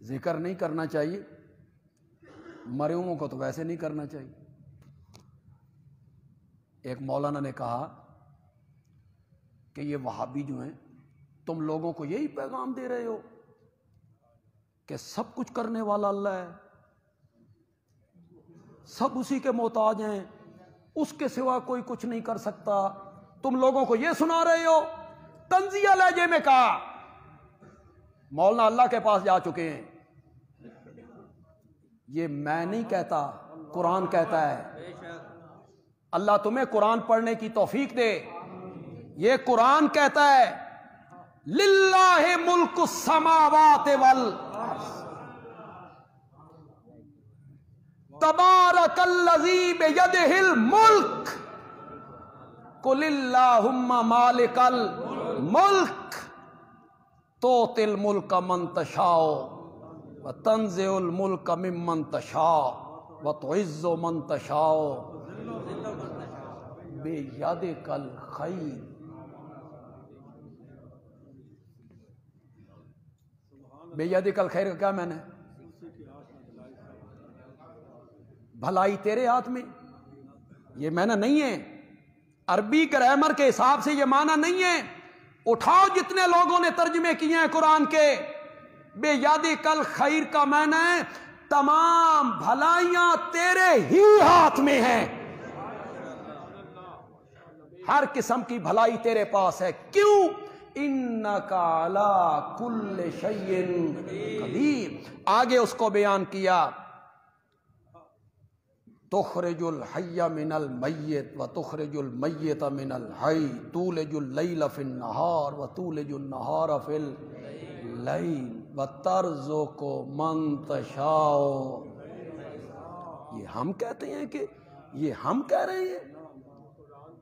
ذکر نہیں کرنا چاہیے، مرے ہوئوں کو تو ویسے نہیں کرنا چاہیے۔ ایک مولانا نے کہا کہ یہ وہابی جو ہیں تم لوگوں کو یہی پیغام دے رہے ہو کہ سب کچھ کرنے والا اللہ ہے، سب اسی کے محتاج ہیں، اس کے سوا کوئی کچھ نہیں کر سکتا، تم لوگوں کو یہ سنا رہے ہو؟ طنزیہ لہجے میں کہا۔ مولانا اللہ کے پاس جا چکے ہیں۔ یہ میں نہیں کہتا، قرآن کہتا ہے۔ اللہ تمہیں قرآن پڑھنے کی توفیق دے۔ یہ قرآن کہتا ہے للہ ملک السماوات والارض تبارک الذی بیدہ الملک قل اللہم مالک الملک تؤتی الملک من تشاء وتنزع الملک ممن تشاء وتعز من تشاء بیدک الخیر۔ بیدک الخیر کا کیا میں نے؟ بھلائی تیرے ہاتھ میں۔ یہ معنی نہیں ہے، عربی گرامر کے حساب سے یہ معنی نہیں ہے۔ اٹھاؤ جتنے لوگوں نے ترجمے کیے ہیں قرآن کے، بیدک الخیر کا معنی ہے تمام بھلائیاں تیرے ہی ہاتھ میں ہیں، ہر قسم کی بھلائی تیرے پاس ہے۔ کیوں؟ انک علی کل شیء قدیر۔ آگے اس کو بیان کیا تخرج الحی من المیت وتخرج المیت من الحی تولج اللیل فی النہار وتولج النہار فی اللیل وترزق من تشاء۔ یہ ہم کہتے ہیں کہ یہ ہم کہہ رہے ہیں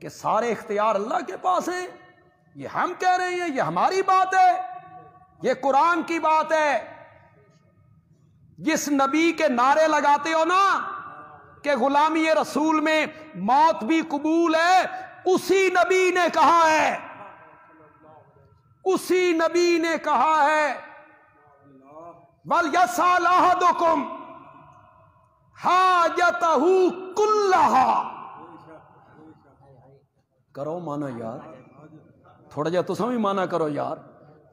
کہ سارے اختیار اللہ کے پاس ہیں؟ یہ ہم کہہ رہے ہیں؟ یہ ہماری بات ہے؟ یہ قرآن کی بات ہے۔ جس نبی کے نعرے لگاتے ہو نا کہ غلامی رسول میں موت بھی قبول ہے، اسی نبی نے کہا ہے، اسی نبی نے کہا ہے وَلْيَسْأَلْ أَحَدُكُمْ حَاجَتَهُ كُلَّهَا۔ کرو مانا یار، تھوڑا جا تساں بھی مانا کرو یار،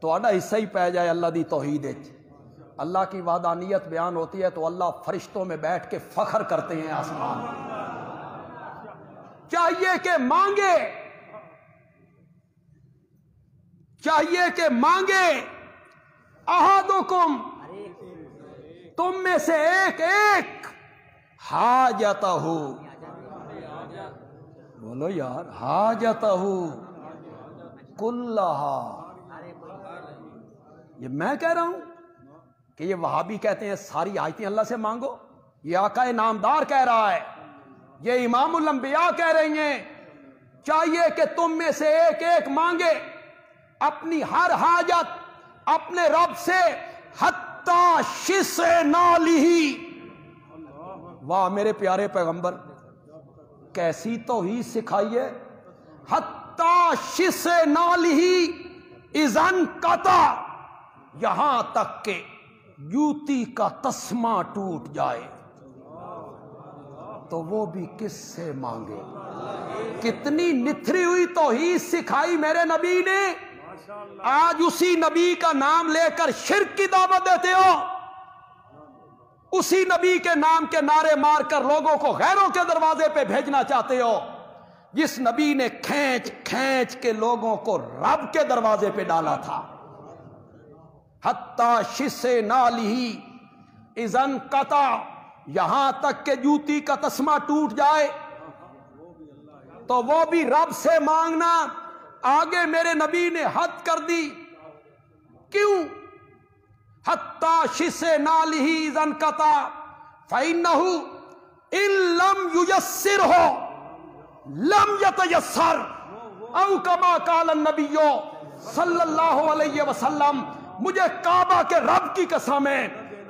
تہاڈا حصہ ہی پی جائے اللہ دی توحید وچ۔ اللہ کی وحدانیت بیان ہوتی ہے تو اللہ فرشتوں میں بیٹھ کے فخر کرتے ہیں آسمان میں۔ چاہیے کہ مانگے، چاہیے کہ مانگے احدکم، تم میں سے ایک ایک، حاجتہ، بولو یار، حاجتہ کلہا۔ یہ میں کہہ رہا ہوں کہ یہ وہابی کہتے ہیں ساری آیتیں اللہ سے مانگو؟ یہ آقا نامدار کہہ رہا ہے، یہ امام الانبیاء کہہ رہی ہیں چاہیے کہ تم میں سے ایک ایک مانگے اپنی ہر حاجت اپنے رب سے، حتی شسع نالہ۔ واہ میرے پیارے پیغمبر، کیسی توحید سکھائی ہے۔ حتی شسع نالہ اذا انقطع، یہاں تک کہ جوتی کا تسمہ ٹوٹ جائے تو وہ بھی کس سے مانگے؟ کتنی نتھری ہوئی توحید سکھائی میرے نبی نے۔ آج اسی نبی کا نام لے کر شرک کی دعوت دیتے ہو، اسی نبی کے نام کے نعرے مار کر لوگوں کو غیروں کے دروازے پہ بھیجنا چاہتے ہو، جس نبی نے کھینچ کھینچ کے لوگوں کو رب کے دروازے پہ ڈالا تھا۔ حتی شسع نالہ اذا انقطع، یہاں تک کہ جوتی کا تسمہ ٹوٹ جائے تو وہ بھی رب سے مانگنا۔ آگے میرے نبی نے حد کر دی، کیوں؟ حتی شسع نالہ اذا انقطع فإنہ ان لم ییسرہ لم یتیسر، او کما قال النبی صلی اللہ علیہ وسلم۔ مجھے کعبہ کے رب کی قسم ہے،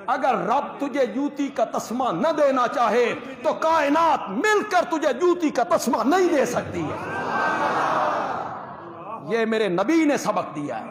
اگر رب تجھے جوتی کا تسمہ نہ دینا چاہے تو کائنات مل کر تجھے جوتی کا تسمہ نہیں دے سکتی ہے۔ یہ میرے نبی نے سبق دیا ہے۔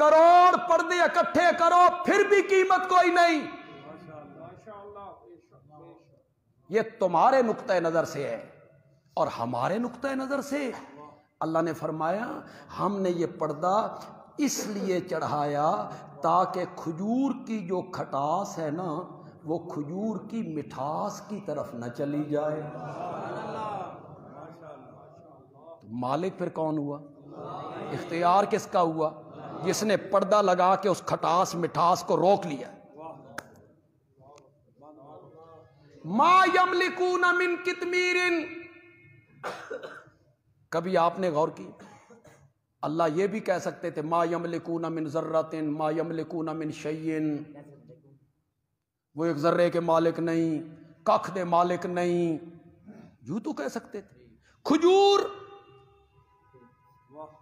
کروڑ پردے اکٹھے کرو پھر بھی قیمت کوئی نہیں. یہ تمہارے نقطہ نظر سے ہے، اور ہمارے نقطہ نظر سے اللہ نے فرمایا ہم نے یہ پردہ اس لیے چڑھایا تاکہ کھجور کی جو کھٹاس ہے نا وہ کھجور کی مٹھاس کی طرف نہ چلی جائے. مالک پھر کون ہوا؟ اختیار کس کا ہوا؟ جس نے پردہ لگا کے اس کھٹاس مٹھاس کو روک لیا. ما یملکون من قطمیر. کبھی آپ نے غور کی اللہ یہ بھی کہہ سکتے تھے ما یملکون من ذرۃ ما یملکون من شیء، وہ ایک ذرے کے مالک نہیں، کخ دے مالک نہیں، یوں تو کہہ سکتے تھے. کھجور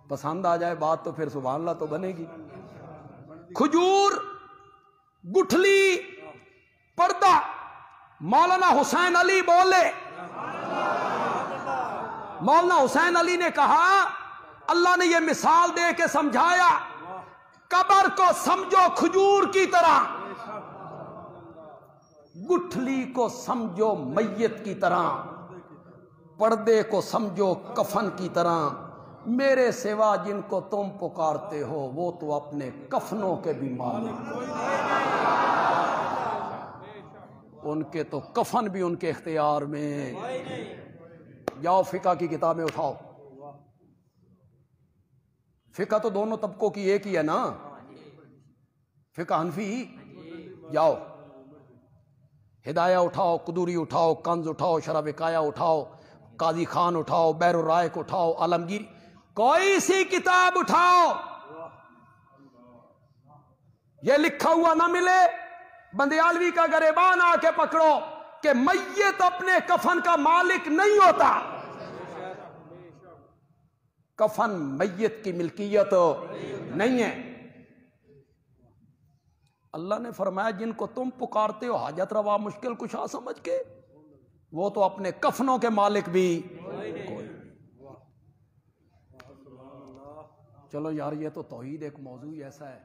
پسند آ جائے بات تو پھر سبحان اللہ تو بنے گی. کھجور، گٹھلی، پردہ. مولانا حسین علی بولے، مولانا حسین علی نے کہا اللہ نے یہ مثال دے کے سمجھایا قبر کو سمجھو کھجور کی طرح، گٹھلی کو سمجھو میت کی طرح، پردے کو سمجھو کفن کی طرح. میرے سوا جن کو تم پکارتے ہو وہ تو اپنے کفنوں کے بھی مالک، ان کے تو کفن بھی ان کے اختیار میں. جاؤ فقہ کی کتابیں اٹھاؤ. فقہ تو دونوں طبقوں کی ایک ہی ہے نا، فقہ حنفی. جاؤ ہدایہ اٹھاؤ، قدوری اٹھاؤ، کنز اٹھاؤ، شرح وقایہ اٹھاؤ، قاضی خان اٹھاؤ، بحر الرائق اٹھاؤ، عالمگیر، کوئی سی کتاب اٹھاؤ. یہ لکھا ہوا نہ ملے بندیالوی کا گریبان آ کے پکڑو کہ میت اپنے کفن کا مالک نہیں ہوتا. کفن میت کی ملکیت نہیں ہے. اللہ نے فرمایا جن کو تم پکارتے ہو حاجت روا مشکل کشا سمجھ کے وہ تو اپنے کفنوں کے مالک بھی کوئی. چلو یار یہ تو توحید ایک موضوع ایسا ہے